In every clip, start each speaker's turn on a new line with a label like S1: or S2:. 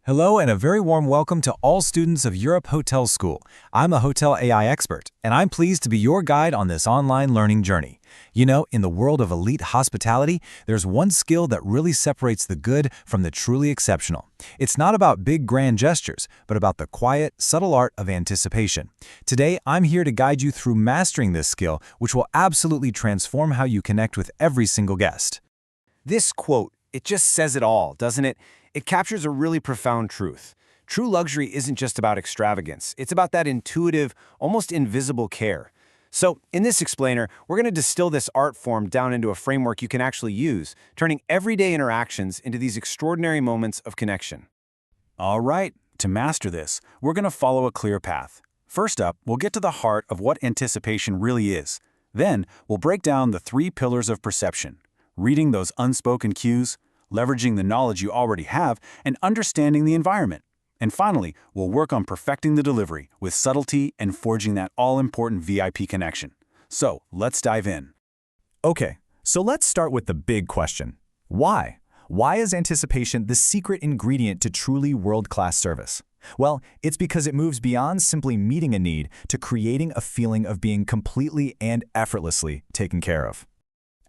S1: Hello and a very warm welcome to all students of Europe Hotel School. I'm a hotel AI expert, and I'm pleased to be your guide on this online learning journey. You know, in the world of elite hospitality, there's one skill that really separates the good from the truly exceptional. It's not about big grand gestures, but about the quiet, subtle art of anticipation. Today, I'm here to guide you through mastering this skill, which will absolutely transform how you connect with every single guest.
S2: This quote, it just says it all, doesn't it? It captures a really profound truth. True luxury isn't just about extravagance. It's about that intuitive, almost invisible care. So, in this explainer, we're going to distill this art form down into a framework you can actually use, turning everyday interactions into these extraordinary moments of connection.
S1: All right, to master this, we're going to follow a clear path. First up, we'll get to the heart of what anticipation really is. Then, we'll break down the 3 pillars of perception: reading those unspoken cues, leveraging the knowledge you already have, and understanding the environment. And finally, we'll work on perfecting the delivery with subtlety and forging that all-important VIP connection. So, let's dive in. Okay, so let's start with the big question. Why? Why is anticipation the secret ingredient to truly world-class service? Well, it's because it moves beyond simply meeting a need to creating a feeling of being completely and effortlessly taken care of.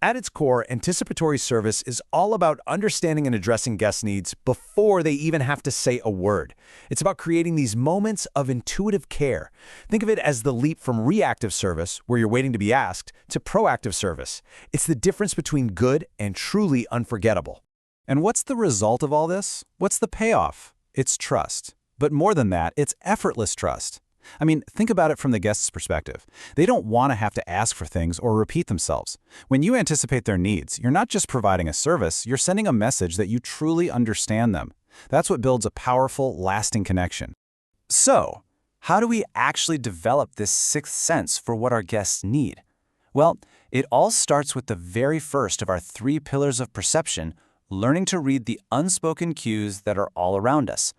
S3: At its core, anticipatory service is all about understanding and addressing guest needs before they even have to say a word. It's about creating these moments of intuitive care. Think of it as the leap from reactive service, where you're waiting to be asked, to proactive service. It's the difference between good and truly unforgettable.
S1: And what's the result of all this? What's the payoff? It's trust. But more than that, it's effortless trust. I mean, think about it from the guest's perspective. They don't want to have to ask for things or repeat themselves. When you anticipate their needs, you're not just providing a service, you're sending a message that you truly understand them. That's what builds a powerful, lasting connection. So, how do we actually develop this sixth sense for what our guests need? Well, it all starts with the very first of our 3 pillars of perception, learning to read the unspoken cues that are all around us.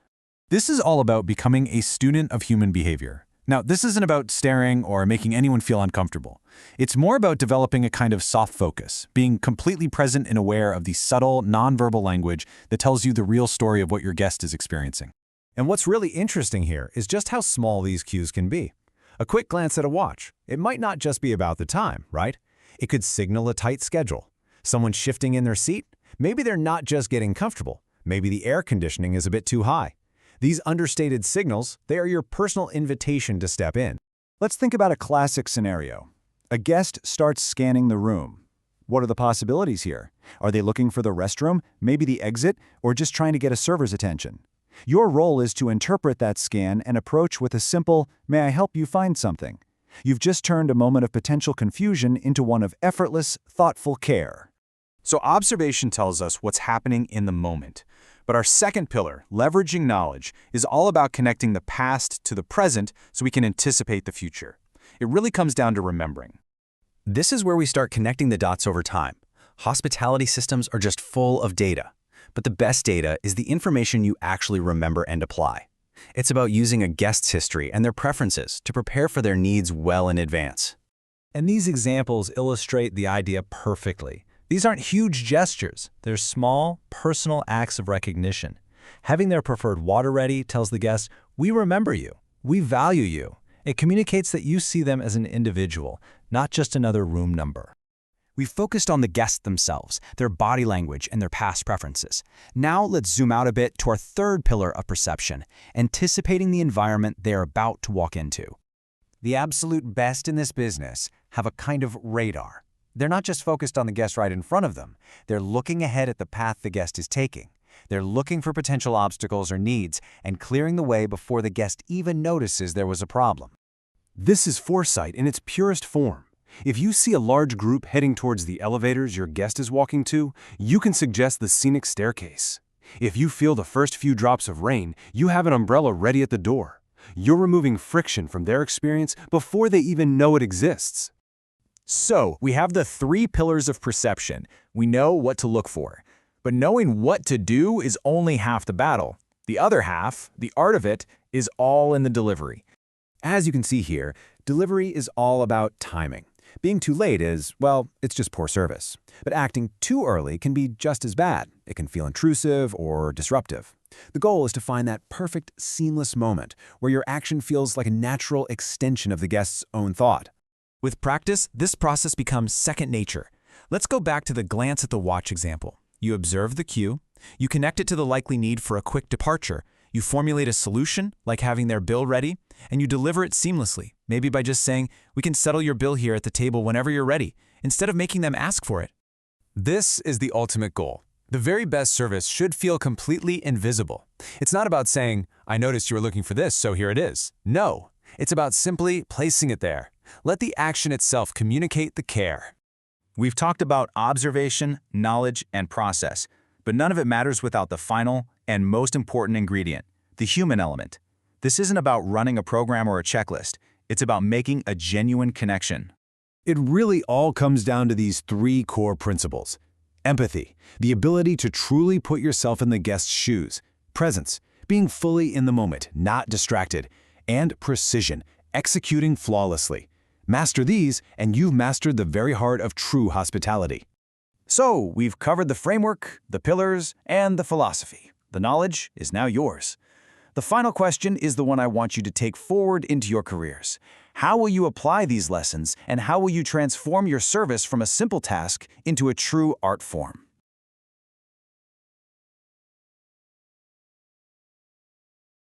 S1: This is all about becoming a student of human behavior. Now, this isn't about staring or making anyone feel uncomfortable. It's more about developing a kind of soft focus, being completely present and aware of the subtle, nonverbal language that tells you the real story of what your guest is experiencing.
S3: And what's really interesting here is just how small these cues can be. A quick glance at a watch. It might not just be about the time, right? It could signal a tight schedule. Someone shifting in their seat? Maybe they're not just getting comfortable. Maybe the air conditioning is a bit too high. These understated signals, they are your personal invitation to step in.
S1: Let's think about a classic scenario. A guest starts scanning the room. What are the possibilities here? Are they looking for the restroom, maybe the exit, or just trying to get a server's attention? Your role is to interpret that scan and approach with a simple, "May I help you find something?" You've just turned a moment of potential confusion into one of effortless, thoughtful care. So observation tells us what's happening in the moment. But our second pillar, leveraging knowledge, is all about connecting the past to the present so we can anticipate the future. It really comes down to remembering.
S2: This is where we start connecting the dots over time. Hospitality systems are just full of data. But the best data is the information you actually remember and apply. It's about using a guest's history and their preferences to prepare for their needs well in advance.
S3: And these examples illustrate the idea perfectly. These aren't huge gestures. They're small, personal acts of recognition. Having their preferred water ready tells the guest, "We remember you. We value you." It communicates that you see them as an individual, not just another room number.
S2: We've focused on the guests themselves, their body language, and their past preferences. Now let's zoom out a bit to our third pillar of perception, anticipating the environment they're about to walk into. The absolute best in this business have a kind of radar. They're not just focused on the guest right in front of them. They're looking ahead at the path the guest is taking. They're looking for potential obstacles or needs and clearing the way before the guest even notices there was a problem.
S4: This is foresight in its purest form. If you see a large group heading towards the elevators your guest is walking to, you can suggest the scenic staircase. If you feel the first few drops of rain, you have an umbrella ready at the door. You're removing friction from their experience before they even know it exists.
S3: So, we have the 3 pillars of perception. We know what to look for. But knowing what to do is only half the battle. The other half, the art of it, is all in the delivery. As you can see here, delivery is all about timing. Being too late is, well, it's just poor service. But acting too early can be just as bad. It can feel intrusive or disruptive. The goal is to find that perfect, seamless moment where your action feels like a natural extension of the guest's own thought.
S1: With practice, this process becomes second nature. Let's go back to the glance at the watch example. You observe the cue, you connect it to the likely need for a quick departure, you formulate a solution, like having their bill ready, and you deliver it seamlessly, maybe by just saying, "We can settle your bill here at the table whenever you're ready," instead of making them ask for it.
S3: This is the ultimate goal. The very best service should feel completely invisible. It's not about saying, "I noticed you were looking for this, so here it is." No, it's about simply placing it there. Let the action itself communicate the care.
S2: We've talked about observation, knowledge, and process, but none of it matters without the final and most important ingredient, the human element. This isn't about running a program or a checklist. It's about making a genuine connection.
S3: It really all comes down to these three core principles. Empathy, the ability to truly put yourself in the guest's shoes. Presence, being fully in the moment, not distracted. And precision, executing flawlessly. Master these, and you've mastered the very heart of true hospitality.
S2: So, we've covered the framework, the pillars, and the philosophy. The knowledge is now yours. The final question is the one I want you to take forward into your careers. How will you apply these lessons, and how will you transform your service from a simple task into a true art form?